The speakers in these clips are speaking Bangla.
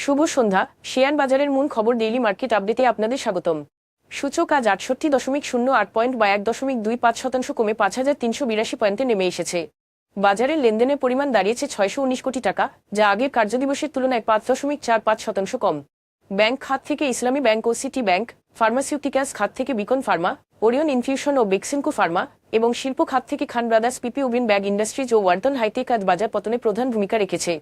শুভ সন্ধ্যা। শেয়ার বাজারের মূল খবর ডেইলি মার্কেট আপডেটে আপনাদের স্বাগতম। সূচক আজ 68.08 পয়েন্ট বা 1.25% কমে 5,382 পয়েন্টে নেমে এসেছে। বাজারের লেনদেনের পরিমাণ দাঁড়িয়েছে 619 কোটি টাকা, যা আগের কার্যদিবসের তুলনায় 5.45% কম। ব্যাংক খাত থেকে ইসলামী ব্যাংক ও সিটি ব্যাংক, ফার্মাসিউটিক্যালস খাত থেকে বিকন ফার্মা, ওরিয়ন ইনফিউশন ও বেক্সিমকো ফার্মা এবং শিল্প খাত থেকে খান ব্রাদার্স, পিপি উবিন ব্যাগ ইন্ডাস্ট্রিজ ও ওয়ালটন হাইটেক আজ বাজার পতনে প্রধান ভূমিকা রেখেছে।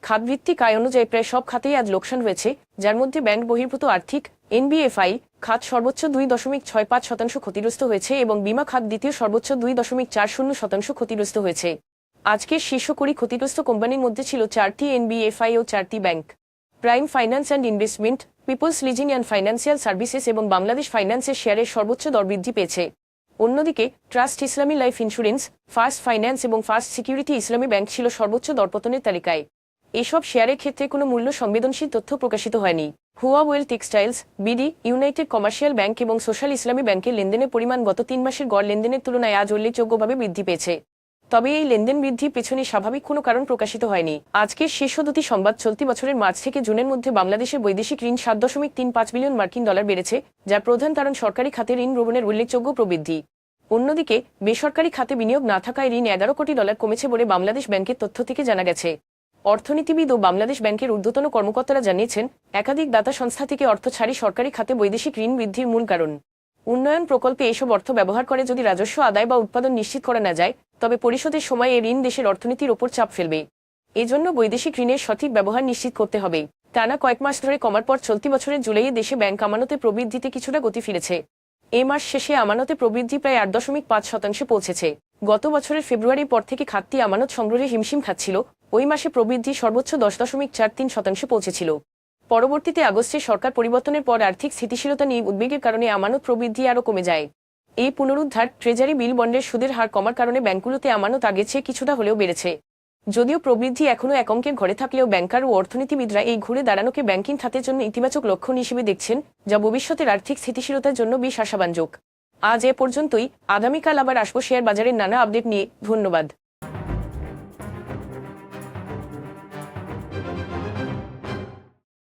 খাতভিত্তিক আয় অনুযায়ী প্রায় সব খাতেই আজ লোকসান হয়েছে, যার মধ্যে ব্যাংক বহির্ভূত আর্থিক এনবিএফআই খাত সর্বোচ্চ 2.65% ক্ষতিগ্রস্ত হয়েছে এবং বীমা খাত দ্বিতীয় সর্বোচ্চ 2.40% ক্ষতিগ্রস্ত হয়েছে। আজকের শীর্ষ 20 ক্ষতিগ্রস্ত কোম্পানির মধ্যে ছিল 4টি এনবিএফআই ও 4টি bank. Prime finance and investment, peoples leasing and financial services এবং বাংলাদেশ ফাইন্যান্সের শেয়ারের সর্বোচ্চ দর বৃদ্ধি পেয়েছে। অন্যদিকে ট্রাস্ট ইসলামী লাইফ ইন্স্যুরেন্স, ফার্স্ট ফাইন্যান্স এবং ফার্স্ট সিকিউরিটি ইসলামী ব্যাংক ছিল সর্বোচ্চ দরপতনের তালিকায়। এসব শেয়ারের ক্ষেত্রে কোনো মূল্য সংবেদনশীল তথ্য প্রকাশিত হয়নি। হুয়াওয়েল textiles, BD, United Commercial Bank এবং সোশ্যাল ইসলামী ব্যাংকের লেনদেনের পরিমাণ গত 3 মাসের গড় লেনদেনের তুলনায় আজ উল্লেখযোগ্যভাবে বৃদ্ধি পেয়েছে। তবে এই লেনদেন বৃদ্ধির পেছনে স্বাভাবিক কোনো কারণ প্রকাশিত হয়নি। আজকের শীর্ষ দুটি সংবাদ চলতি বছরের মার্চ থেকে জুনের মধ্যে বাংলাদেশের বৈদেশিক ঋণ 7.35 বিলিয়ন মার্কিন ডলার বেড়েছে, যার প্রধান কারণ সরকারি খাতে ঋণ গ্রহণের উল্লেখযোগ্য প্রবৃদ্ধি। অন্যদিকে বেসরকারি খাতে বিনিয়োগ না থাকায় ঋণ 11 কোটি ডলার কমেছে বলে বাংলাদেশ ব্যাংকের তথ্য থেকে জানা গেছে। অর্থনীতিবিদ ও বাংলাদেশ ব্যাংকের ঊর্ধ্বতন কর্মকর্তারা জানিয়েছেন, একাধিক দাতা সংস্থা থেকে অর্থ ছাড়ি সরকারি খাতে বৈদেশিক ঋণ বৃদ্ধির মূল কারণ। উন্নয়ন প্রকল্পে এসব অর্থ ব্যবহার করে যদি রাজস্ব আদায় বা উৎপাদন নিশ্চিত করা না যায়, তবে পরিশোধের সময় এই ঋণ দেশের অর্থনীতির ওপর চাপ ফেলবে। এজন্য বৈদেশিক ঋণের সঠিক ব্যবহার নিশ্চিত করতে হবে। টানা কয়েক মাস ধরে কমার পর চলতি বছরের জুলাইয়ে দেশে ব্যাংক আমানতে প্রবৃদ্ধিতে কিছুটা গতি ফিরেছে। এ মাস শেষে আমানতে প্রবৃদ্ধি প্রায় 8.5% পৌঁছেছে। গত বছরের ফেব্রুয়ারির পর থেকে খাতটি আমানত সংগ্রহে হিমশিম খাচ্ছিল। ওই মাসে প্রবৃদ্ধি সর্বোচ্চ 10.43% পৌঁছেছিল। পরবর্তীতে আগস্টে সরকার পরিবর্তনের পর আর্থিক স্থিতিশীলতা নিয়ে উদ্বেগের কারণে আমানত প্রবৃদ্ধি আরও কমে যায়। এই পুনরুদ্ধার, ট্রেজারি বিল বন্ডের সুদের হার কমার কারণে ব্যাংকগুলোতে আমানত আগের চেয়ে কিছুটা হলেও বেড়েছে। যদিও প্রবৃদ্ধি এখনও এক অঙ্কের ঘরে থাকলেও ব্যাংকার ও অর্থনীতিবিদরা এই ঘুরে দাঁড়ানোকে ব্যাংকিং খাতের জন্য ইতিবাচক লক্ষণ হিসেবে দেখছেন, যা ভবিষ্যতের আর্থিক স্থিতিশীলতার জন্য বেশ আশাব্যঞ্জক। আজ এ পর্যন্তই। আগামীকাল আবার আসবো শেয়ার বাজারের নানা আপডেট নিয়ে। ধন্যবাদ।